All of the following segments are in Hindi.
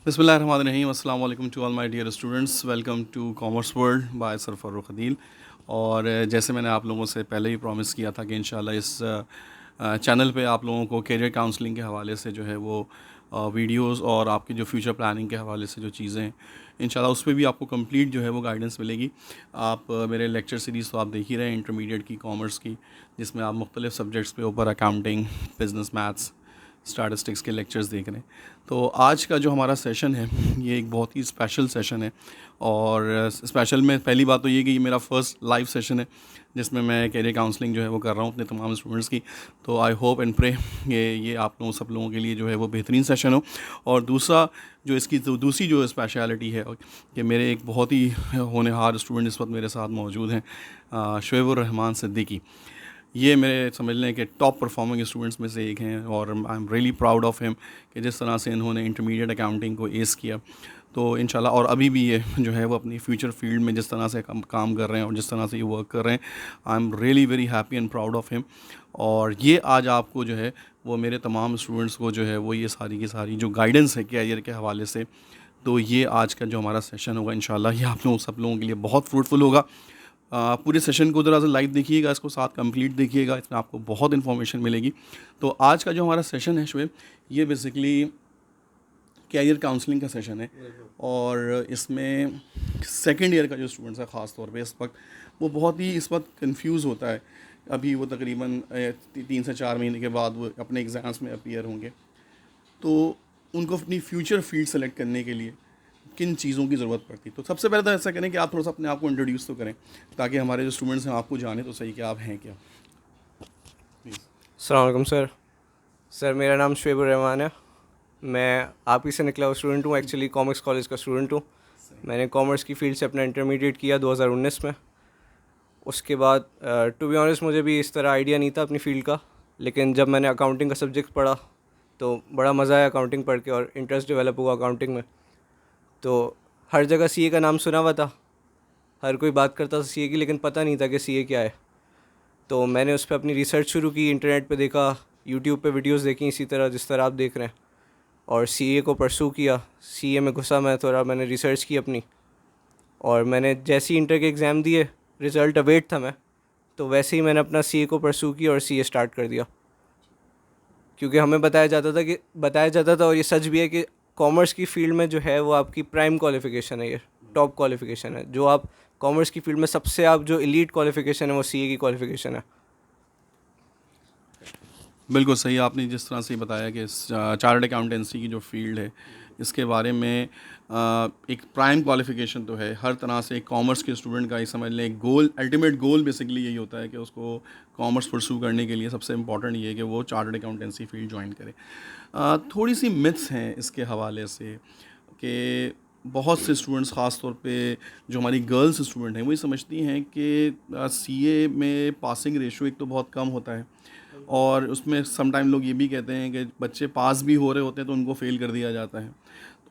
बिस्मिल्लाहिर्रहमानिर्रहीम। अस्सलाम वालेकुम to all my dear students. Welcome to commerce world by sir Farooq Adeel. और जैसे मैंने आप लोगों से पहले ही प्रॉमिस किया था कि इंशाल्लाह इस चैनल पे आप लोगों को करियर काउंसलिंग के हवाले से जो है वो वीडियोस और आपकी जो फ्यूचर प्लानिंग के हवाले से जो चीज़ें हैं इंशाल्लाह उस पर भी आपको कंप्लीट जो है वो गाइडेंस मिलेगी। आप मेरे लेक्चर सीरीज़ तो आप देख ही रहे हैं इंटरमीडिएट की कॉमर्स की, जिसमें आप मुख्तलिफ़ सब्जेक्ट्स पे ऊपर अकाउंटिंग, बिज़नेस, मैथ्स, स्टैटिस्टिक्स के लेक्चर्स देख रहे हैं। तो आज का जो हमारा सेशन है ये एक बहुत ही स्पेशल सेशन है। और स्पेशल में पहली बात तो ये कि ये मेरा फ़र्स्ट लाइव सेशन है जिसमें मैं करियर काउंसलिंग जो है वो कर रहा हूँ अपने तमाम स्टूडेंट्स की। तो आई होप एंड प्रे ये आप लोगों सब लोगों के लिए जो है वो बेहतरीन सेशन हो। और दूसरा जो इसकी दूसरी जो स्पेशलिटी है कि मेरे एक बहुत ही होनहार स्टूडेंट इस वक्त मेरे साथ मौजूद हैं, शुएबुर रहमान सिद्दीकी। ये मेरे समझ लें कि टॉप परफॉर्मिंग स्टूडेंट्स में से एक हैं और I am really proud of him कि जिस तरह से इन्होंने इंटरमीडिएट अकाउंटिंग को एस किया। तो इंशाल्लाह और अभी भी ये जो है वो अपनी फ्यूचर फील्ड में जिस तरह से काम कर रहे हैं और जिस तरह से ये वर्क कर रहे हैं, I am really very happy and proud of him. और ये आज आपको जो है वो मेरे तमाम स्टूडेंट्स को जो है वो ये सारी की सारी जो गाइडेंस है कैरियर के हवाले से, तो ये आज का जो हमारा सेशन होगा इंशाल्लाह ये आप लोगों सब लोगों के लिए बहुत फ्रूटफुल होगा। पूरे सेशन को ज़रा सा लाइव देखिएगा, इसको साथ कंप्लीट देखिएगा, इसमें आपको बहुत इन्फॉर्मेशन मिलेगी। तो आज का जो हमारा सेशन है शुएब, ये बेसिकली कैरियर काउंसलिंग का सेशन है। और इसमें सेकंड ईयर का जो स्टूडेंट्स है ख़ास तौर पे इस वक्त वो बहुत ही इस वक्त कंफ्यूज होता है। अभी वो तकरीबन 3 से 4 महीने के बाद वो अपने एग्ज़ाम्स में अपीयर होंगे, तो उनको अपनी फ्यूचर फील्ड सेलेक्ट करने के लिए किन चीज़ों की ज़रूरत पड़ती है। तो सबसे पहले तो ऐसा करें कि आप थोड़ा सा अपने आप को इंट्रोड्यूस तो करें ताकि हमारे जो स्टूडेंट्स हैं आपको जाने तो सही कि आप हैं क्या। अस्सलाम वालेकुम सर, मेरा नाम शुएबुर रहमान है। मैं आप ही से निकला हुआ स्टूडेंट हूँ, एक्चुअली कॉमर्स कॉलेज का स्टूडेंट हूँ। मैंने कॉमर्स की फ़ील्ड से अपना इंटरमीडिएट किया 2019 में। उसके बाद टू बी ऑनेस्ट मुझे भी इस तरह आइडिया नहीं था अपनी फ़ील्ड का, लेकिन जब मैंने अकाउंटिंग का सब्जेक्ट पढ़ा तो बड़ा मज़ा आया अकाउंटिंग पढ़ के और इंटरेस्ट डेवलप हुआ अकाउंटिंग में। तो हर जगह सीए का नाम सुना हुआ था, हर कोई बात करता था सीए की, लेकिन पता नहीं था कि सीए क्या है। तो मैंने उस पर अपनी रिसर्च शुरू की, इंटरनेट पे देखा, यूट्यूब पे वीडियोस देखी इसी तरह जिस तरह आप देख रहे हैं, और सीए को परसू किया। सीए में घुसा मैं, थोड़ा मैंने रिसर्च की अपनी, और मैंने जैसे ही इंटर के एग्ज़ाम दिए, रिज़ल्ट अवेट था मैं, तो वैसे ही मैंने अपना सीए को परसू किया और सीए स्टार्ट कर दिया। क्योंकि हमें बताया जाता था और ये सच भी है कि कॉमर्स की फ़ील्ड में जो है वो आपकी प्राइम क्वालिफ़िकेशन है, ये टॉप क्वालिफ़िकेशन है। जो आप कॉमर्स की फ़ील्ड में सबसे आप जो एलीट क्वालिफ़िकेशन है वो सीए की क्वालिफ़िकेशन है। बिल्कुल सही आपने जिस तरह से बताया कि चार्टर्ड अकाउंटेंसी की जो फील्ड है इसके बारे में एक प्राइम क्वालिफ़िकेशन तो है हर तरह से। एक कॉमर्स के स्टूडेंट का ही समझ लें, एक गोल, अल्टीमेट गोल बेसिकली यही होता है कि उसको कॉमर्स परसू करने के लिए सबसे इम्पॉर्टेंट ये है कि वो चार्टर्ड अकाउंटेंसी फील्ड ज्वाइन करे। थोड़ी सी मिथ्स हैं इसके हवाले से कि बहुत से स्टूडेंट्स ख़ास तौर पे जो हमारी गर्ल्स स्टूडेंट हैं वो ये समझती हैं कि सीए में पासिंग रेशो एक तो बहुत कम होता है, और उसमें समटाइम लोग ये भी कहते हैं कि बच्चे पास भी हो रहे होते हैं तो उनको फ़ेल कर दिया जाता है।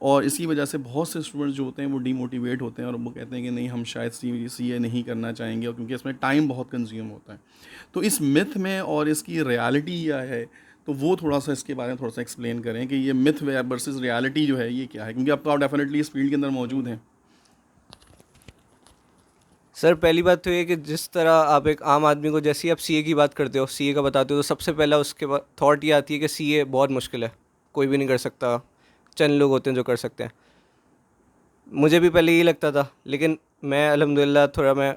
और इसी वजह से बहुत से स्टूडेंट्स जो होते हैं वो डीमोटिवेट होते हैं और वो कहते हैं कि नहीं हम शायद सीए नहीं करना चाहेंगे, और क्योंकि इसमें टाइम बहुत कंज्यूम होता है। तो इस मिथ में और इसकी रियलिटी क्या है, तो वो थोड़ा सा इसके बारे में थोड़ा सा एक्सप्लेन करें कि ये मिथ वर्सेस रियलिटी जो है ये क्या है, क्योंकि अब तो आप डेफिनेटली इस फील्ड के अंदर मौजूद हैं। सर, पहली बात तो ये कि जिस तरह आप एक आम आदमी को, जैसे ही आप सीए की बात करते हो, सीए का बताते हो, तो सबसे पहला उसके बाद थॉट ये आती है कि सीए बहुत मुश्किल है, कोई भी नहीं कर सकता, चंद लोग होते हैं जो कर सकते हैं। मुझे भी पहले यही लगता था, लेकिन मैं अल्हम्दुलिल्लाह थोड़ा मैं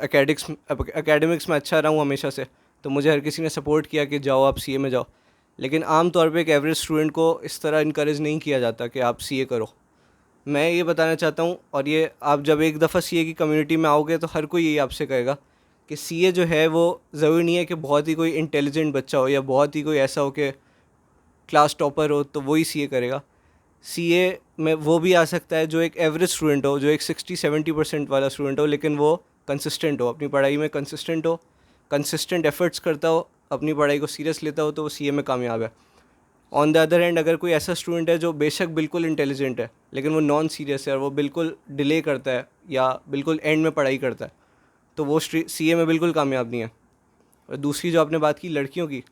एकेडमिक्स में अच्छा रहा हूँ हमेशा से, तो मुझे हर किसी ने सपोर्ट किया कि जाओ आप सीए में जाओ। लेकिन आम तौर पे एक एवरेज स्टूडेंट को इस तरह इनकरेज नहीं किया जाता कि आप सीए करो। मैं ये बताना चाहता हूँ, और ये आप जब एक दफ़ा सीए की कम्युनिटी में आओगे तो हर कोई यही आपसे कहेगा कि सीए जो है वो ज़रूरी नहीं है कि बहुत ही कोई इंटेलिजेंट बच्चा हो या बहुत ही कोई ऐसा हो कि क्लास टॉपर हो तो वही सीए करेगा। सीए में वो भी आ सकता है जो एक एवरेज स्टूडेंट हो, जो एक 60-70% वाला स्टूडेंट हो, लेकिन वो कंसिस्टेंट हो, अपनी पढ़ाई में कंसिस्टेंट हो, कंसिस्टेंट एफर्ट्स करता हो, अपनी पढ़ाई को सीरियस लेता हो, तो वो सीए में कामयाब है। ऑन द अदर हैंड, अगर कोई ऐसा स्टूडेंट है जो बेशक बिल्कुल इंटेलिजेंट है लेकिन वो नॉन सीरियस है और वो बिल्कुल डिले करता है या बिल्कुल एंड में पढ़ाई करता है, तो वो सीए में बिल्कुल कामयाब नहीं है। और दूसरी जो आपने बात की लड़कियों की,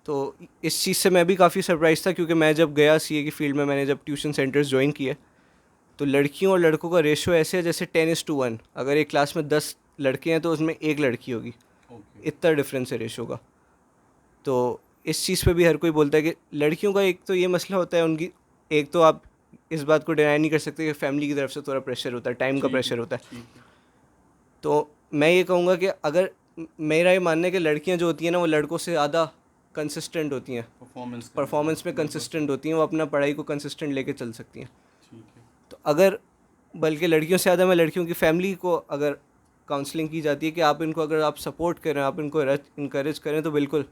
तो इस चीज़ से मैं भी काफ़ी सरप्राइज़ था, क्योंकि मैं जब गया सीए की फील्ड में, मैंने जब ट्यूशन सेंटर्स ज्वाइन किए, तो लड़कियों और लड़कों का रेशो ऐसे है जैसे 10:1। अगर एक क्लास में 10 लड़के हैं तो उसमें एक लड़की होगी, ओके। इतना डिफरेंस है रेशो का। तो इस चीज़ पे भी हर कोई बोलता है कि लड़कियों का एक तो ये मसला होता है उनकी, एक तो आप इस बात को डिनाई नहीं कर सकते कि फैमिली की तरफ से थोड़ा प्रेशर होता है, टाइम का ठीक है, प्रेशर होता है। ठीक है। तो मैं ये कहूँगा कि अगर मेरा ये मानना है कि लड़कियाँ जो होती हैं ना, वो लड़कों से ज़्यादा कंसिस्टेंट होती हैं, परफॉर्मेंस के अंदर, परफॉर्मेंस में बिल्कुल सही। कंसिस्टेंट होती हैं, वो अपना पढ़ाई को कंसिस्टेंट लेके चल सकती हैं। ठीक है। तो अगर, बल्कि लड़कियों से ज़्यादा मैं लड़कियों की फैमिली को अगर काउंसलिंग की जाती है कि आप इनको, अगर आप सपोर्ट करें, आप इनको इनकरेज करें, तो बिल्कुल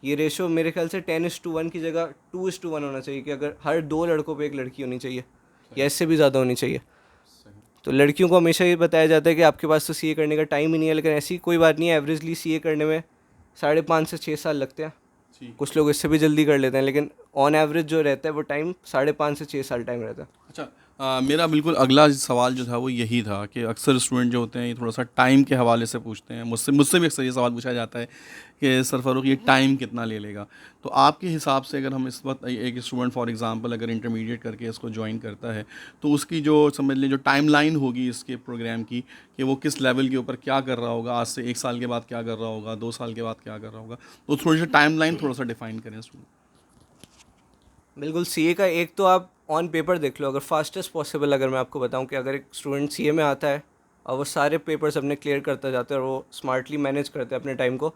ये रेशो मेरे ख्याल से 10:1 की जगह 2:1 होना चाहिए, कि अगर हर 2 लड़कों पे एक लड़की होनी चाहिए, सही। या इससे भी ज़्यादा होनी चाहिए। सही। तो लड़कियों को हमेशा ये बताया जाता है कि आपके पास तो सीए करने का टाइम ही नहीं है, लेकिन ऐसी कोई बात नहीं है। एवरेजली सीए करने में 5.5 से 6 साल लगते हैं। ठीक है। कुछ लोग इससे भी जल्दी कर लेते हैं, लेकिन ऑन एवरेज जो रहता है वो टाइम 5.5 से 6 साल टाइम रहता है। अच्छा, मेरा बिल्कुल अगला सवाल जो था वो यही था कि अक्सर स्टूडेंट जो होते हैं ये थोड़ा सा टाइम के हवाले से पूछते हैं, मुझसे मुझसे भी अक्सर ये सवाल पूछा जाता है कि सर फ़ारूक ये टाइम कितना ले लेगा। तो आपके हिसाब से अगर हम इस वक्त एक स्टूडेंट फॉर एग्जांपल अगर इंटरमीडिएट करके इसको ज्वाइन करता है, तो उसकी जो समझ लें जो टाइमलाइन होगी इसके प्रोग्राम की, कि वो किस लेवल के ऊपर क्या कर रहा होगा, आज से 1 साल के बाद क्या कर रहा होगा, 2 साल के बाद क्या कर रहा होगा, तो थोड़ी सी टाइमलाइन थोड़ा सा डिफाइन करें स्टूडेंट। बिल्कुल, सीए का एक तो आप ऑन पेपर देख लो, अगर फास्टेस्ट पॉसिबल, अगर मैं आपको बताऊं कि अगर एक स्टूडेंट सीए में आता है और वो सारे पेपर्स अपने क्लियर करता जाता है और वो स्मार्टली मैनेज करते हैं अपने टाइम को,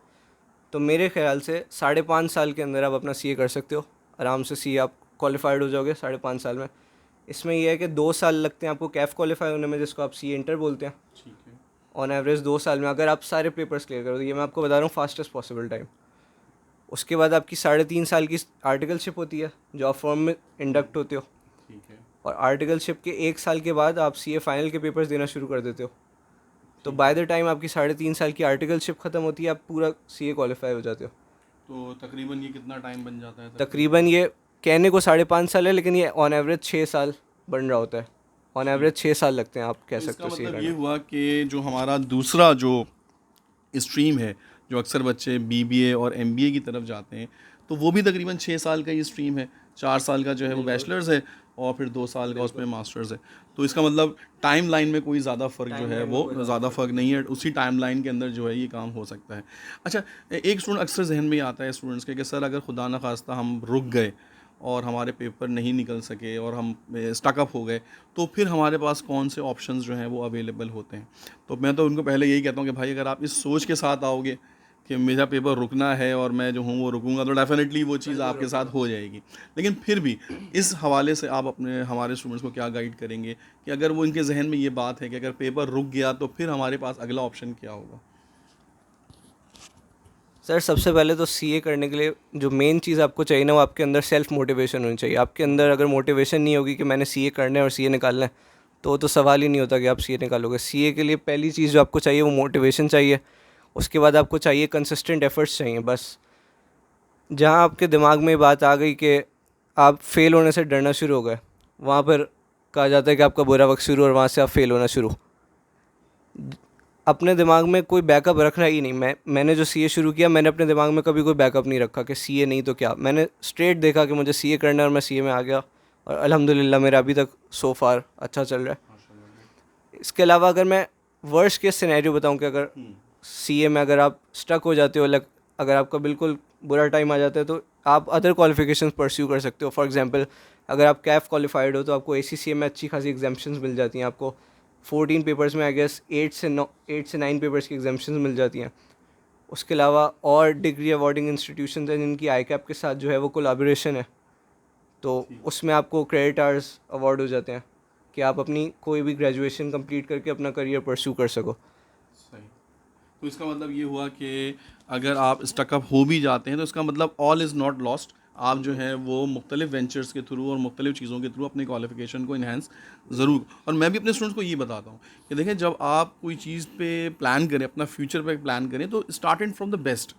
तो मेरे ख्याल से 5.5 साल के अंदर आप अपना सीए कर सकते हो आराम से। सीए आप क्वालिफाइड हो जाओगे 5.5 साल में। इसमें यह है कि 2 साल लगते हैं आपको कैफ क्वालिफाई होने में, जिसको आप सीए इंटर बोलते हैं। ठीक है। ऑन एवरेज 2 साल में अगर आप सारे पेपर्स क्लियर करो, तो ये मैं आपको बता रहा हूँ फास्टेस्ट पॉसिबल टाइम। उसके बाद आपकी 3.5 साल की आर्टिकलशिप होती है, जो आप फॉर्म में इंडक्ट होते हो। ठीक है। और आर्टिकलशिप के 1 साल के बाद आप सीए फाइनल के पेपर्स देना शुरू कर देते हो। तो ठीक बाय है। द टाइम आपकी 3.5 साल की आर्टिकलशिप ख़त्म होती है, आप पूरा सीए क्वालिफाई हो जाते हो। तो तकरीबन ये कितना टाइम बन जाता है तकरीबन? तकरीबन ये कहने को 5.5 साल है, लेकिन ये ऑन एवरेज 6 साल बन रहा होता है। ऑन ठीक। एवरेज 6 साल लगते हैं, आप कह तो सकते इसका हो सीए मतलब करने ये में। हुआ कि जो हमारा दूसरा जो स्ट्रीम है, जो अक्सर बच्चे बीबीए और एमबीए की तरफ जाते हैं, तो वो भी तकरीबन 6 साल का ये स्ट्रीम है। 4 साल का जो है वो बिल्कुल बैचलर्स है और फिर 2 साल का उसमें बिल्कुल। मास्टर्स है। तो इसका मतलब टाइम लाइन में कोई ज़्यादा फ़र्क जो है टाइमलाइन में वो कोई ज़्यादा ज़्यादा फर्क फ़र्क नहीं नहीं है। है, उसी टाइम लाइन के अंदर जो है ये काम हो सकता है। अच्छा, एक स्टूडेंट अक्सर जहन में ये आता है स्टूडेंट्स के कि सर अगर खुदा न खास्ता हम रुक गए और हमारे पेपर नहीं निकल सके और हम स्टकअप हो गए, तो फिर हमारे पास कौन से ऑप्शंस जो हैं वो अवेलेबल होते हैं। तो मैं तो उनको पहले यही कहता हूँ कि भाई अगर आप इस सोच के साथ आओगे कि मेरा पेपर रुकना है और मैं जो हूँ वो रुकूंगा, तो डेफिनेटली वो चीज़ बिल्कुल आपके साथ रुकेगा। हो जाएगी। लेकिन फिर भी इस हवाले से आप अपने हमारे स्टूडेंट्स को क्या गाइड करेंगे कि अगर वो इनके जहन में ये बात है कि अगर पेपर रुक गया तो फिर हमारे पास अगला ऑप्शन क्या होगा? सर सबसे पहले तो सीए करने के लिए जो मेन चीज़ आपको चाहिए ना, वो आपके अंदर सेल्फ मोटिवेशन होनी चाहिए। आपके अंदर अगर मोटिवेशन नहीं होगी कि मैंने सीए करना है और सीए निकालना है, तो सवाल ही नहीं होता कि आप सीए निकालोगे। सीए के लिए पहली चीज़ जो आपको चाहिए वो मोटिवेशन चाहिए। उसके बाद आपको चाहिए कंसिस्टेंट एफर्ट्स चाहिए। बस जहाँ आपके दिमाग में ये बात आ गई कि आप फेल होने से डरना शुरू हो गए, वहाँ पर कहा जाता है कि आपका बुरा वक्त शुरू, और वहाँ से आप फेल होना शुरू। अपने दिमाग में कोई बैकअप रखना ही नहीं। मैंने जो सीए शुरू किया, मैंने अपने दिमाग में कभी कोई बैकअप नहीं रखा कि सीए नहीं तो क्या। मैंने स्ट्रेट देखा कि मुझे सीए करना है और मैं सीए में आ गया, और अल्हम्दुलिल्लाह मेरा अभी तक सो फार अच्छा चल रहा है। इसके अलावा अगर मैं वर्स्ट केस सिनेरियो बताऊं कि अगर सीए में अगर आप स्टक हो जाते हो, अगर आपका बिल्कुल बुरा टाइम आ जाता है, तो आप अदर क्वालिफिकेशंस परस्यू कर सकते हो। फॉर एग्जांपल, अगर आप कैफ क्वालिफाइड हो तो आपको एसीसीए में अच्छी खासी एग्जाम्पशंस मिल जाती हैं। आपको 14 पेपर्स में आई गेस 8 से 9 पेपर्स की एग्जाम्पशंस मिल जाती हैं। उसके अलावा और डिग्री अवार्डिंग इंस्टीट्यूशंस हैं जिनकी आई कैप के साथ जो है वो कोलैबोरेशन है, तो उसमें आपको क्रेडिट आवर्स अवार्ड हो जाते हैं कि आप अपनी कोई भी ग्रेजुएशन कंप्लीट करके अपना करियर परस्यू कर सको। सही। तो इसका मतलब ये हुआ कि अगर आप स्टकअप हो भी जाते हैं तो इसका मतलब ऑल इज़ नॉट लॉस्ट। आप जो है वो मुख्तलिफ वेंचर्स के थ्रू और मुख्तलिफ चीज़ों के थ्रू अपनी क्वालिफिकेशन को इन्हेंस ज़रूर। और मैं भी अपने स्टूडेंट्स को ये बताता हूँ कि देखें, जब आप कोई चीज़ पे प्लान करें, अपना फ्यूचर पे प्लान करें, तो स्टार्ट फ्रॉम द बेस्ट।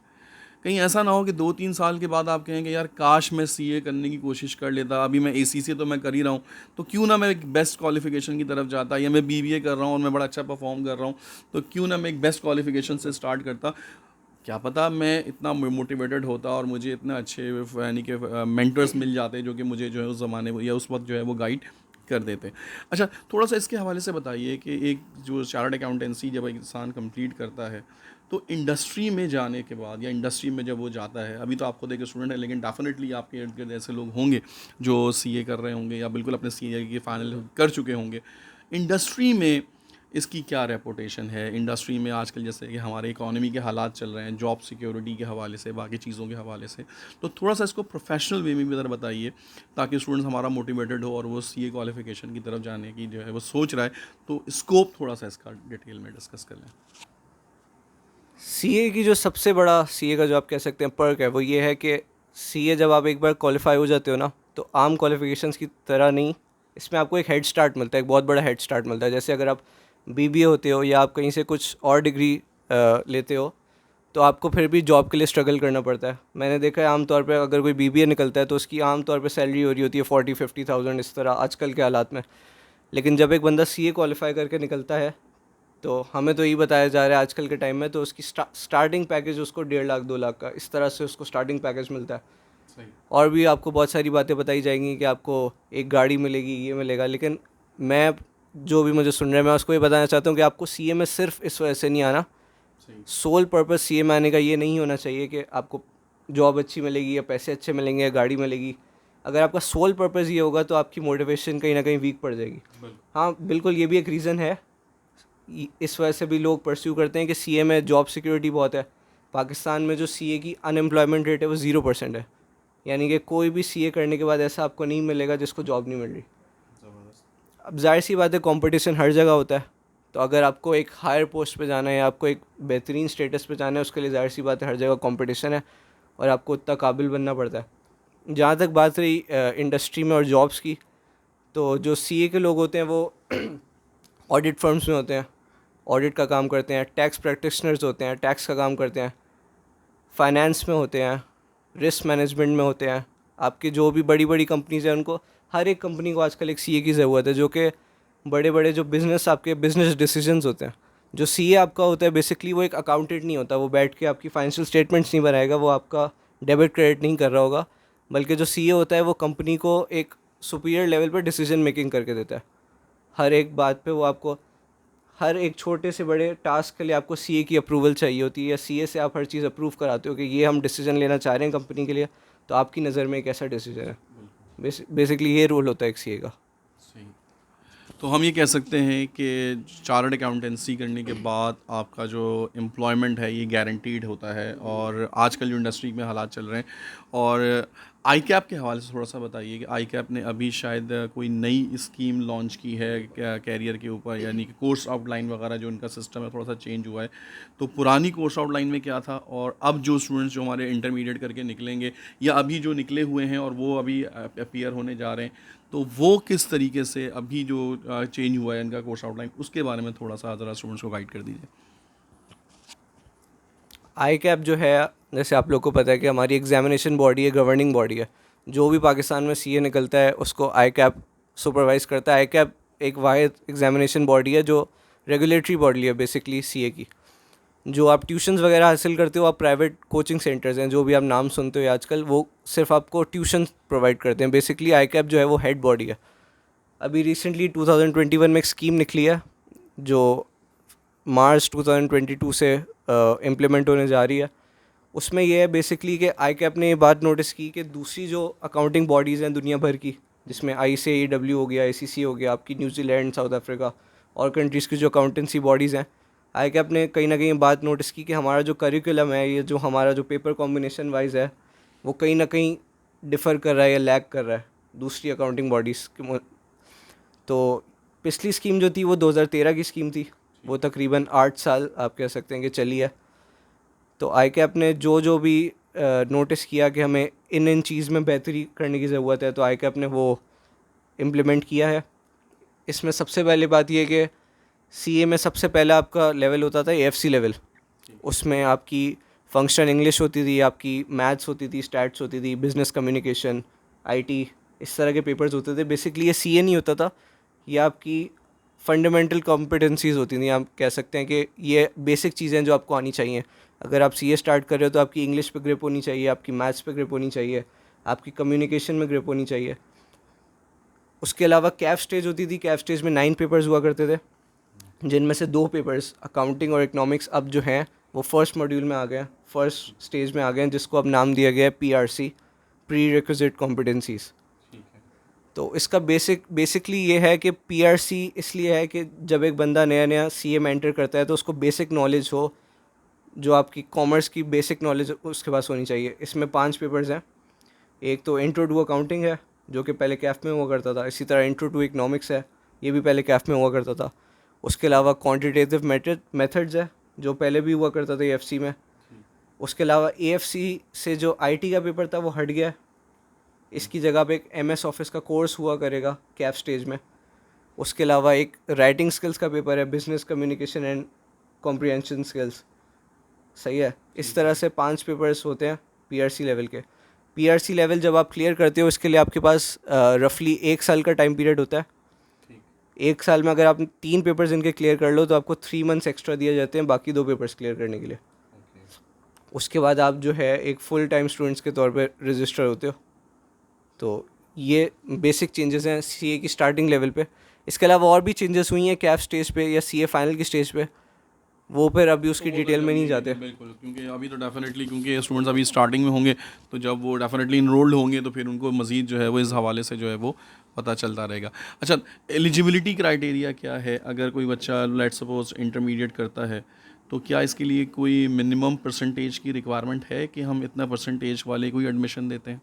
कहीं ऐसा ना हो कि 2-3 साल के बाद आप कहेंगे यार काश मैं सीए करने की कोशिश कर लेता, अभी मैं एसीसी तो मैं कर ही रहा हूँ, तो क्यों ना मैं एक बेस्ट क्वालिफिकेशन की तरफ जाता, या मैं बीबीए कर रहा हूँ और मैं बड़ा अच्छा परफॉर्म कर रहा हूँ, तो क्यों ना मैं एक बेस्ट क्वालिफिकेशन से स्टार्ट करता। क्या पता मैं इतना मोटिवेटेड होता और मुझे इतने अच्छे यानी कि मेंटर्स मिल जाते जो कि मुझे जो है उस ज़माने में या उस वक्त जो है वो गाइड कर देते। अच्छा, थोड़ा सा इसके हवाले से बताइए कि एक जो चार्टर्ड अकाउंटेंसी जब एक इंसान कंप्लीट करता है तो इंडस्ट्री में जाने के बाद या इंडस्ट्री में जब वो जाता है, अभी तो आप खुद एक स्टूडेंट है लेकिन डेफिनेटली आपके इर्द गिर्द ऐसे लोग होंगे जो सीए कर रहे होंगे या बिल्कुल अपने सीए की फाइनल कर चुके होंगे। इंडस्ट्री में इसकी क्या रेपुटेशन है? इंडस्ट्री में आजकल जैसे कि हमारे इकोनॉमी के हालात चल रहे हैं, जॉब सिक्योरिटी के हवाले से, बाकी चीज़ों के हवाले से, तो थोड़ा सा इसको प्रोफेशनल वे में भी ज़रा बताइए ताकि स्टूडेंट्स हमारा मोटिवेटेड हो और वो सीए क्वालिफिकेशन की तरफ जाने की जो है वो सोच रहा है, तो स्कोप थोड़ा सा इसका डिटेल में डिस्कस कर लें। सीए की जो सबसे बड़ा सीए का जो आप कह सकते हैं पर्क है वो ये है कि सीए जब आप एक बार क्वालिफाई हो जाते हो ना, तो आम क्वालिफिकेशंस की तरह नहीं, इसमें आपको एक हेड स्टार्ट मिलता है, एक बहुत बड़ा हेड स्टार्ट मिलता है। जैसे अगर आप बीबीए होते हो या आप कहीं से कुछ और डिग्री लेते हो, तो आपको फिर भी जॉब के लिए स्ट्रगल करना पड़ता है। मैंने देखा है आमतौर पे अगर कोई बीबीए निकलता है तो उसकी आमतौर पे सैलरी हो रही होती है 40-50,000 इस तरह आजकल के हालात में। लेकिन जब एक बंदा सीए क्वालिफाई करके निकलता है, तो हमें तो यही बताया जा रहा है आजकल के टाइम में, तो उसकी स्टार्टिंग पैकेज उसको 1.5 लाख 2 लाख का इस तरह से उसको स्टार्टिंग पैकेज मिलता है। सही। और भी आपको बहुत सारी बातें बताई जाएंगी कि आपको एक गाड़ी मिलेगी, ये मिलेगा, लेकिन मैं जो भी मुझे सुन रहा है मैं उसको ये बताना चाहता हूँ कि आपको सीए में सिर्फ इस वजह से नहीं आना। सही। सोल पर्पस सीए में आने का ये नहीं होना चाहिए कि आपको जॉब अच्छी मिलेगी या पैसे अच्छे मिलेंगे या गाड़ी मिलेगी। अगर आपका सोल पर्पस ये होगा तो आपकी मोटिवेशन कहीं ना कहीं वीक पड़ जाएगी। हाँ बिल्कुल, ये भी एक रीज़न है, इस वजह से भी लोग परस्यू करते हैं कि सीए में जॉब सिक्योरिटी बहुत है। पाकिस्तान में जो सीए की अनएम्प्लॉयमेंट रेट है वो 0% है, यानी कि कोई भी सीए करने के बाद ऐसा आपको नहीं मिलेगा जिसको जॉब नहीं मिल रही। अब जाहिर सी बात है कंपटीशन हर जगह होता है, तो अगर आपको एक हायर पोस्ट पे जाना है या आपको एक बेहतरीन स्टेटस पे जाना है, उसके लिए जाहिर सी बात है हर जगह कंपटीशन है और आपको उतना काबिल बनना पड़ता है। जहाँ तक बात रही इंडस्ट्री में और जॉब्स की, तो जो सीए के लोग होते हैं वो ऑडिट फर्म्स में होते हैं, ऑडिट का काम करते हैं, टैक्स प्रैक्टिशनर्स होते हैं, टैक्स का काम करते हैं, फाइनेंस में होते हैं, रिस्क मैनेजमेंट में होते हैं। आपकी जो भी बड़ी बड़ी कंपनीज़ हैं उनको, हर एक कंपनी को आजकल एक सीए की ज़रूरत है, जो कि बड़े बड़े जो बिज़नेस आपके बिज़नेस डिसीजंस होते हैं। जो सीए आपका होता है बेसिकली वो एक अकाउंटेंट नहीं होता, वो बैठ के आपकी फाइनेंशियल स्टेटमेंट्स नहीं बनाएगा, वो आपका डेबिट क्रेडिट नहीं कर रहा होगा, बल्कि जो सीए होता है वो कंपनी को एक सुपीरियर लेवल पर डिसीजन मेकिंग करके देता है। हर एक बात पे वो आपको, हर एक छोटे से बड़े टास्क के लिए आपको सीए की अप्रूवल चाहिए होती है, या सीए से आप हर चीज़ अप्रूव कराते हो कि ये हम डिसीजन लेना चाह रहे हैं कंपनी के लिए, तो आपकी नज़र में एक ऐसा डिसीजन है। बेसिकली ये रोल होता है एक सीए का। सही। तो हम ये कह सकते हैं कि चार्टर्ड अकाउंटेंसी करने के बाद आपका जो एम्प्लॉयमेंट है ये गारंटीड होता है, और आजकल जो इंडस्ट्री में हालात चल रहे हैं, और आई कैप के हवाले से थोड़ा सा बताइए कि आई कैप ने अभी शायद कोई नई स्कीम लॉन्च की है कैरियर के ऊपर, यानी कि कोर्स आउटलाइन वगैरह जो उनका सिस्टम है थोड़ा सा चेंज हुआ है। तो पुरानी कोर्स आउटलाइन में क्या था, और अब जो स्टूडेंट्स जो हमारे इंटरमीडिएट करके निकलेंगे या अभी जो निकले हुए हैं और वो अभी अपीयर होने जा रहे हैं, तो वो किस तरीके से अभी जो चेंज हुआ है इनका कोर्स आउटलाइन, उसके बारे में थोड़ा सा ज़रा स्टूडेंट्स को गाइड कर दीजिए। आई कैप जो है, जैसे आप लोग को पता है कि हमारी एग्जामिनेशन बॉडी है, गवर्निंग बॉडी है। जो भी पाकिस्तान में सीए निकलता है उसको आई कैप सुपरवाइज़ करता है। आई कैप एक वाहिद एग्जामिनेशन बॉडी है जो रेगुलेटरी बॉडी है बेसिकली सीए की। जो आप ट्यूशन्स वगैरह हासिल करते हो, आप प्राइवेट कोचिंग सेंटर्स हैं जो भी आप नाम सुनते हो आजकल, वो सिर्फ आपको ट्यूशन प्रोवाइड करते हैं। बेसिकली आई कैप जो है वो हेड बॉडी है। अभी रिसेंटली 2021 में एक स्कीम निकली है जो मार्च 2022 से इम्प्लीमेंट होने जा रही है। उसमें यह है बेसिकली कि आई कैप ने ये बात नोटिस की कि दूसरी जो अकाउंटिंग बॉडीज़ हैं दुनिया भर की, जिसमें ICAEW हो गया, ACC हो गया, आपकी न्यूजीलैंड, साउथ अफ्रीका और कंट्रीज़ की जो अकाउंटेंसी बॉडीज़ हैं, आई कैप ने कहीं ना कहीं बात नोटिस की कि हमारा जो करिकुलम है, ये जो हमारा जो पेपर कॉम्बिनेशन वाइज है, वो कहीं ना कहीं डिफ़र कर रहा है या लैग कर रहा है दूसरी अकाउंटिंग बॉडीज़ के। तो पिछली स्कीम जो थी वो 2013 की स्कीम थी, वो तकरीबन 8 साल आप कह सकते हैं कि चली है। तो आई कैप ने जो भी नोटिस किया कि हमें इन चीज़ में बेहतरी करने की ज़रूरत है, तो आई कैप ने वो इम्प्लीमेंट किया है। इसमें सबसे पहले बात यह कि सीए में सबसे पहला आपका लेवल होता था AFC लेवल। उसमें आपकी फंक्शनल इंग्लिश होती थी, आपकी मैथ्स होती थी, स्टैट्स होती थी, बिज़नेस कम्युनिकेशन, IT, इस तरह के पेपर्स होते थे। बेसिकली ये सीए नहीं होता था, ये आपकी फंडामेंटल कॉम्पिटेंसीज़ होती थी। आप कह सकते हैं कि ये बेसिक चीज़ें जो आपको आनी चाहिए। अगर आप सीए स्टार्ट कर रहे हो तो आपकी इंग्लिश पे ग्रिप होनी चाहिए, आपकी मैथ्स पे ग्रिप होनी चाहिए, आपकी कम्युनिकेशन में ग्रिप होनी चाहिए। उसके अलावा कैफ स्टेज होती थी, कैफ स्टेज में 9 पेपर्स हुआ करते थे, जिनमें से 2 पेपर्स अकाउंटिंग और इकनॉमिक्स अब जो हैं वो फर्स्ट मॉड्यूल में आ गए हैं, फर्स्ट स्टेज में आ गए हैं, जिसको अब नाम दिया गया है पीआरसी, प्री रिक्विजिट कॉम्पिटेंसीज़। ठीक है। तो इसका बेसिकली ये है कि पीआरसी इसलिए है कि जब एक बंदा नया नया सीए में एंटर करता है तो उसको बेसिक नॉलेज हो, जो आपकी कॉमर्स की बेसिक नॉलेज उसके पास होनी चाहिए। इसमें 5 पेपर्स हैं। एक तो इंट्रो टू अकाउंटिंग है, जो कि पहले कैफ में हुआ करता था। इसी तरह इंट्रो टू इकनॉमिक्स है, ये भी पहले कैफ में हुआ करता था। उसके अलावा क्वांटिटेटिव मेथड्स है, जो पहले भी हुआ करता था एएफसी में। उसके अलावा एएफसी से जो आईटी का पेपर था वो हट गया है। इसकी जगह पे एक एमएस ऑफिस का कोर्स हुआ करेगा कैफ स्टेज में। उसके अलावा एक राइटिंग स्किल्स का पेपर है, business communication and comprehension skills. सही है। इस तरह से 5 पेपर्स होते हैं पीआरसी लेवल के। पीआरसी लेवल जब आप क्लियर करते हो, इसके लिए आपके पास रफली 1 साल का टाइम पीरियड होता है। 1 साल में अगर आप 3 पेपर्स इनके क्लियर कर लो तो आपको 3 मंथ्स एक्स्ट्रा दिए जाते हैं बाकी 2 पेपर्स क्लियर करने के लिए। उसके बाद आप जो है एक फुल टाइम स्टूडेंट्स के तौर पे रजिस्टर होते हो। तो ये बेसिक चेंजेस हैं सीए की स्टार्टिंग लेवल पे। इसके अलावा और भी चेंजेस हुई हैं कैफ स्टेज पे या सीए फाइनल की स्टेज पे, वो फिर अभी उसकी डिटेल में नहीं जाते। बिल्कुल, क्योंकि अभी तो डेफिनेटली, क्योंकि स्टूडेंट्स अभी स्टार्टिंग में होंगे, तो जब वो डेफिनेटली इनरोल्ड होंगे तो फिर उनको मज़ीद जो है वो इस हवाले से जो है वो पता चलता रहेगा। अच्छा, एलिजिबिलिटी क्राइटेरिया क्या है? अगर कोई बच्चा लेट्स सपोज इंटरमीडिएट करता है, तो क्या इसके लिए कोई मिनिमम परसेंटेज की रिक्वायरमेंट है कि हम इतना परसेंटेज वाले को ही एडमिशन देते हैं?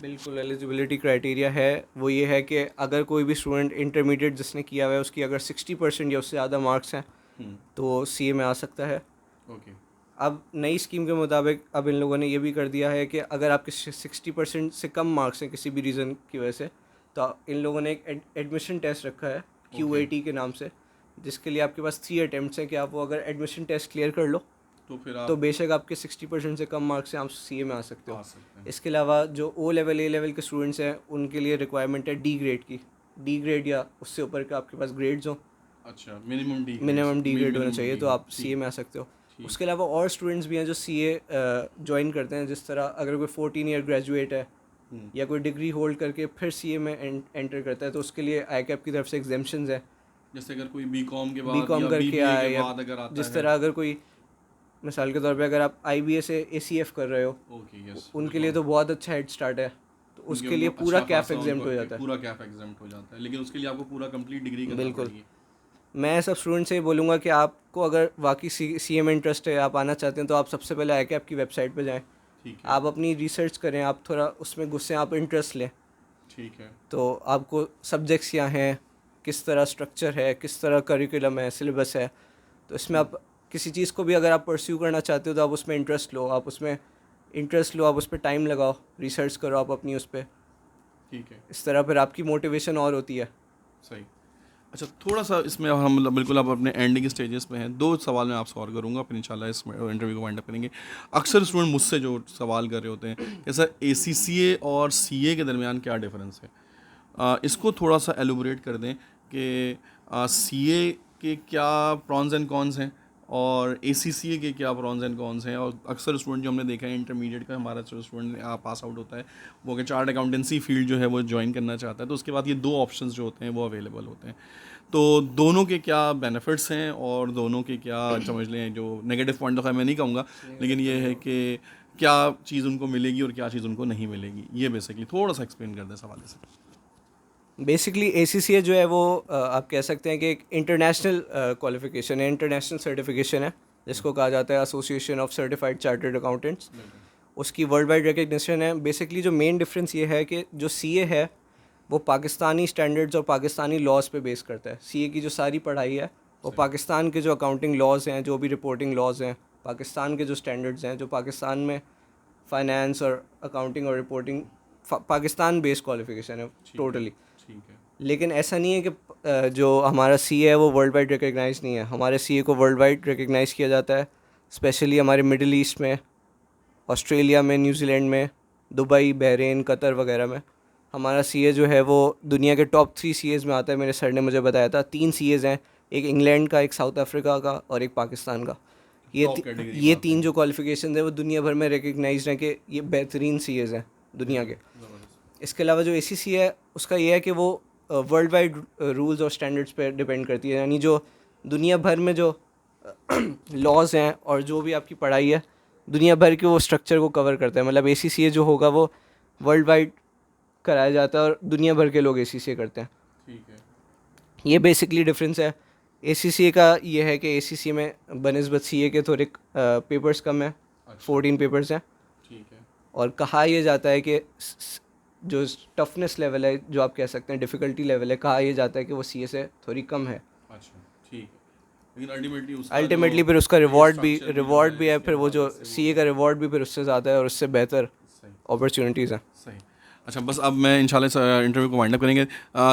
बिल्कुल, एलिजिबिलिटी क्राइटेरिया है। वो ये है कि अगर कोई भी स्टूडेंट इंटरमीडिएट जिसने किया हुआ है उसकी अगर 60% या उससे ज़्यादा मार्क्स हैं तो सीए में आ सकता है। ओके। अब नई स्कीम के मुताबिक अब इन लोगों ने ये भी कर दिया है कि अगर आपके 60% से कम मार्क्स हैं किसी भी रीज़न की वजह से, तो इन लोगों ने एक एडमिशन टेस्ट रखा है QAT के नाम से, जिसके लिए आपके पास 3 अटैम्प्ट्स हैं कि आप वो अगर एडमिशन टेस्ट क्लियर कर लो तो फिर आप तो बेशक आपके 60% से कम मार्क्स से आप सीए में आ सकते आ हो। सकते हैं। इसके अलावा जो ओ लेवल ए लेवल के स्टूडेंट्स हैं उनके लिए रिक्वायरमेंट है डी ग्रेड की। डी ग्रेड या उससे ऊपर का आपके पास ग्रेड्स हों, अच्छा, मिनिमम डी ग्रेड होना चाहिए तो आप सीए में आ सकते हो। उसके अलावा और स्टूडेंट्स भी हैं जो सीए ज्वाइन करते हैं, जिस तरह अगर कोई 14 ईयर ग्रेजुएट है या कोई डिग्री होल्ड करके फिर सीए में एंटर करता है तो उसके लिए आईकैप की तरफ से एग्जेम्पशंस हैं। जैसे अगर कोई बीकॉम के बाद बीकॉम या करके बीबीए आए के या बाद अगर आता जिस है। तरह अगर कोई मिसाल के तौर पे अगर आप IBA से ACF कर रहे हो, ओके, यस, उनके लिए तो बहुत अच्छा हेड स्टार्ट है। तो उसके लिए पूरा कैफ एग्जाम्प्ट हो जाता है। पूरा कैफ एग्जाम्प्ट हो जाता है, लेकिन उसके लिए आपको पूरा कंप्लीट डिग्री करना बिल्कुल। पड़ेगी। मैं सब स्टूडेंट से ये बोलूँगा कि आपको अगर वाकई सीए में इंटरेस्ट है, आप आना चाहते हैं, तो आप सबसे पहले आईकैप की वेबसाइट पे जाएं, ठीक है। आप अपनी रिसर्च करें, आप थोड़ा उसमें घुसें, आप इंटरेस्ट लें। ठीक है। तो आपको सब्जेक्ट्स क्या हैं, किस तरह स्ट्रक्चर है, किस तरह करिकुलम है, सिलेबस है, तो इसमें आप किसी चीज़ को भी अगर आप परस्यू करना चाहते हो तो आप उसमें इंटरेस्ट लो, आप उस पर टाइम लगाओ, रिसर्च करो आप अपनी उस पर। ठीक है। इस तरह फिर आपकी मोटिवेशन और होती है। सही। अच्छा, थोड़ा सा इसमें हम मतलब बिल्कुल आप अपने एंडिंग स्टेजेस पे हैं। 2 सवाल मैं आपसे और करूँगा, फिर इंशाल्लाह इस इंटरव्यू को वाइंड अप करेंगे। अक्सर स्टूडेंट मुझसे जो सवाल कर रहे होते हैं कि सर ACCA और CA के दरमियान क्या डिफरेंस है? इसको थोड़ा सा एलुबरेट कर दें कि CA के क्या प्रॉन्स एंड कॉन्स हैं और ACCA के क्या प्रॉन्स एंड कॉन्स हैं। और अक्सर स्टूडेंट जो हमने देखा है इंटरमीडिएट का, हमारा जो स्टूडेंट पास आउट होता है वो अगर चार्ट अकाउंटेंसी फील्ड जो है वो ज्वाइन करना चाहता है, तो उसके बाद ये 2 ऑप्शंस जो होते हैं वो अवेलेबल होते हैं। तो दोनों के क्या बेनिफिट्स हैं और दोनों के क्या समझ लें जो नेगेटिव पॉइंट, तो खैर मैं नहीं कहूँगा, लेकिन ये है कि क्या चीज़ उनको मिलेगी और क्या चीज़ उनको नहीं मिलेगी, ये बेसिकली थोड़ा सा एक्सप्लेन कर दें सवाल से। बेसिकली ACCA जो है वो आप कह सकते हैं कि एक इंटरनेशनल क्वालिफिकेशन है, इंटरनेशनल सर्टिफिकेशन है, जिसको कहा जाता है association of certified chartered accountants. उसकी वर्ल्ड वाइड रिकग्निशन है। बेसिकली जो मेन डिफरेंस ये है कि जो CA है वो पाकिस्तानी स्टैंडर्ड्स और पाकिस्तानी लॉज पे बेस करता है। CA की जो सारी पढ़ाई है वो पाकिस्तान के जो अकाउंटिंग लॉज हैं, जो भी रिपोर्टिंग लॉज हैं, पाकिस्तान के जो स्टैंडर्ड्स हैं, जो पाकिस्तान में फाइनेंस और अकाउंटिंग और रिपोर्टिंग पाकिस्तान बेस्ड क्वालिफिकेशन है टोटली। ठीक है। लेकिन ऐसा नहीं है कि जो हमारा CA है वो वर्ल्ड वाइड रिकग्नाइज नहीं है। हमारे CA को वर्ल्ड वाइड रिकग्नाइज किया जाता है, स्पेशली हमारे मिडिल ईस्ट में, ऑस्ट्रेलिया में, न्यूजीलैंड में, दुबई, बहरीन, कतर वगैरह में। हमारा CA जो है वो दुनिया के टॉप 3 CAs में आता है। मेरे सर ने मुझे बताया था 3 CAs हैं, एक इंग्लैंड का, एक साउथ अफ्रीका का और एक पाकिस्तान का। Top category ये बात 3 जो क्वालिफिकेशन है वो दुनिया भर में रिकग्नाइज्ड हैं कि ये बेहतरीन सीएज हैं दुनिया के। ज़बरदस्त। इसके अलावा जो एसीसी है उसका ये है कि वो वर्ल्ड वाइड रूल्स और स्टैंडर्ड्स पे डिपेंड करती है, यानी जो दुनिया भर में जो लॉज हैं और जो भी आपकी पढ़ाई है दुनिया भर के वो स्ट्रक्चर को कवर करता है। मतलब एसीसीए जो होगा वो वर्ल्ड वाइड कराया जाता है और दुनिया भर के लोग एसीसीए करते हैं। ठीक है। ये बेसिकली डिफरेंस है। एसीसीए का ये है कि एसीसीए में बनस्बत सीए के थोड़े पेपर्स कम हैं, 14 पेपर्स हैं। ठीक है। और कहा यह जाता है कि जो टफनेस लेवल है, जो आप कह सकते हैं डिफ़िकल्टी लेवल है, कहा यह जाता है कि वो सीए से थोड़ी कम है। अच्छा, ठीक है। लेकिन अल्टीमेटली फिर उसका रिवॉर्ड भी है, फिर वो जो सीए का रिवॉर्ड भी फिर उससे ज़्यादा है और उससे बेहतर सही अपॉर्चुनिटीज़ हैं। सही। अच्छा, बस अब मैं इंशाल्लाह इस इंटरव्यू को वाइंड अप करेंगे।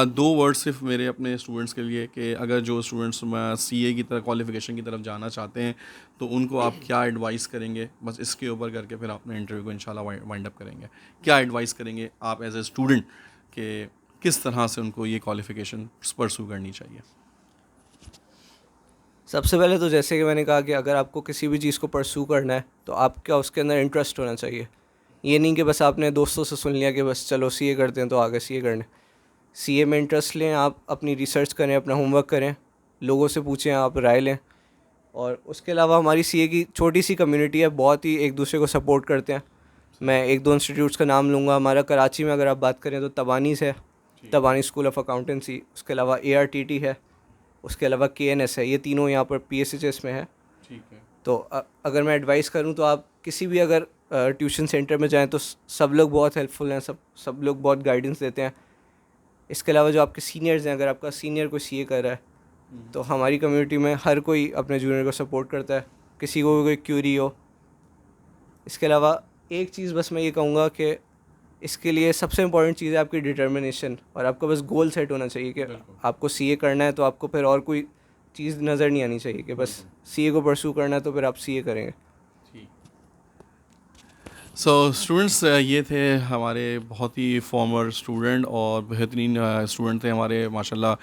2 वर्ड सिर्फ मेरे अपने स्टूडेंट्स के लिए कि अगर जो स्टूडेंट्स सीए की तरफ क्वालिफिकेशन की तरफ जाना चाहते हैं तो उनको आप क्या एडवाइस करेंगे? बस इसके ऊपर करके फिर अपने इंटरव्यू को इंशाल्लाह वाइंड अप करेंगे। क्या एडवाइस करेंगे आप एज ए स्टूडेंट कि किस तरह से उनको ये क्वालिफिकेशन परस्यू करनी चाहिए? सबसे पहले तो जैसे कि मैंने कहा कि अगर आपको किसी भी चीज़ को परस्यू करना है तो आपका उसके अंदर इंटरेस्ट होना चाहिए। ये नहीं कि बस आपने दोस्तों से सुन लिया कि बस चलो सीए करते हैं तो आगे सीए करने। सीए में इंटरेस्ट लें, आप अपनी रिसर्च करें, अपना होमवर्क करें, लोगों से पूछें, आप राय लें। और उसके अलावा हमारी सीए की छोटी सी कम्युनिटी है, बहुत ही एक दूसरे को सपोर्ट करते हैं। मैं 1-2 इंस्टीट्यूट्स का नाम लूँगा। हमारा कराची में अगर आप बात करें तो तबानीस है, तबानी स्कूल ऑफ अकाउंटेंसी। उसके अलावा ARTT है, उसके अलावा KNS है। ये तीनों यहाँ पर PSHS में है। ठीक है। तो अगर मैं एडवाइस करूँ तो आप किसी भी अगर ट्यूशन सेंटर में जाएं तो सब लोग बहुत हेल्पफुल हैं, सब लोग बहुत गाइडेंस देते हैं। इसके अलावा जो आपके सीनियर्स हैं, अगर आपका सीनियर कोई सीए कर रहा है तो हमारी कम्युनिटी में हर कोई अपने जूनियर को सपोर्ट करता है, किसी को भी कोई क्यूरी हो। इसके अलावा एक चीज़ बस मैं ये कहूँगा कि इसके लिए सबसे इम्पॉर्टेंट चीज़ है आपकी डिटर्मिनेशन, और आपका बस गोल सेट होना चाहिए कि आपको सीए करना है तो आपको फिर और कोई चीज़ नज़र नहीं आनी चाहिए कि बस सीए को परस्यू करना है तो फिर आप सीए करेंगे। ठीक। सो स्टूडेंट्स, ये थे हमारे बहुत ही फॉर्मर स्टूडेंट और बेहतरीन स्टूडेंट थे हमारे माशाल्लाह।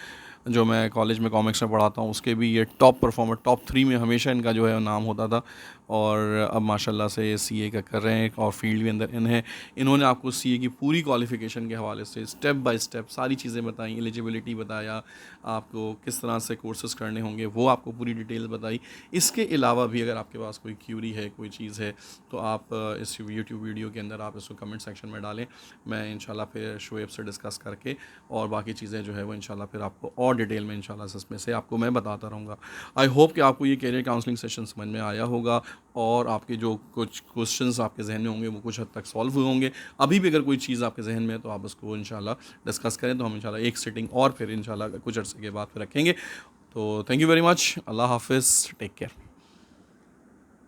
जो मैं कॉलेज में कॉमिक्स में पढ़ाता हूँ उसके भी ये टॉप परफॉर्मर, टॉप 3 में हमेशा इनका जो है नाम होता था। और अब माशाल्लाह से ये सीए का कर रहे हैं और फील्ड भी अंदर इन्हें इन्होंने आपको सीए की पूरी क्वालिफिकेशन के हवाले से स्टेप बाय स्टेप सारी चीज़ें बताई, एलिजिबिलिटी बताया, आपको किस तरह से कोर्सेज़ करने होंगे वो आपको पूरी डिटेल बताई। इसके अलावा भी अगर आपके पास कोई क्यूरी है, कोई चीज़ है, तो आप इस यूट्यूब वीडियो के अंदर आप इसको कमेंट सेक्शन में डालें। मैं इंशाल्लाह फिर शोएब से डिस्कस करके और बाकी चीज़ें जो है वो इंशाल्लाह फिर आपको और डिटेल में इंशाल्लाह इसमें से आपको मैं बताता रहूँगा। आई होप कि आपको ये कैरियर काउंसलिंग सेशन समझ में आया होगा और आपके जो कुछ क्वेश्चंस आपके जहन में होंगे वो कुछ हद तक सॉल्व हुए होंगे। अभी भी अगर कोई चीज़ आपके जहन में है तो आप उसको इंशाल्लाह डिस्कस करें, तो हम इंशाल्लाह एक सिटिंग और फिर इंशाल्लाह कुछ अर्से के बाद फिर रखेंगे। तो थैंक यू वेरी मच। अल्लाह हाफिज़, टेक केयर।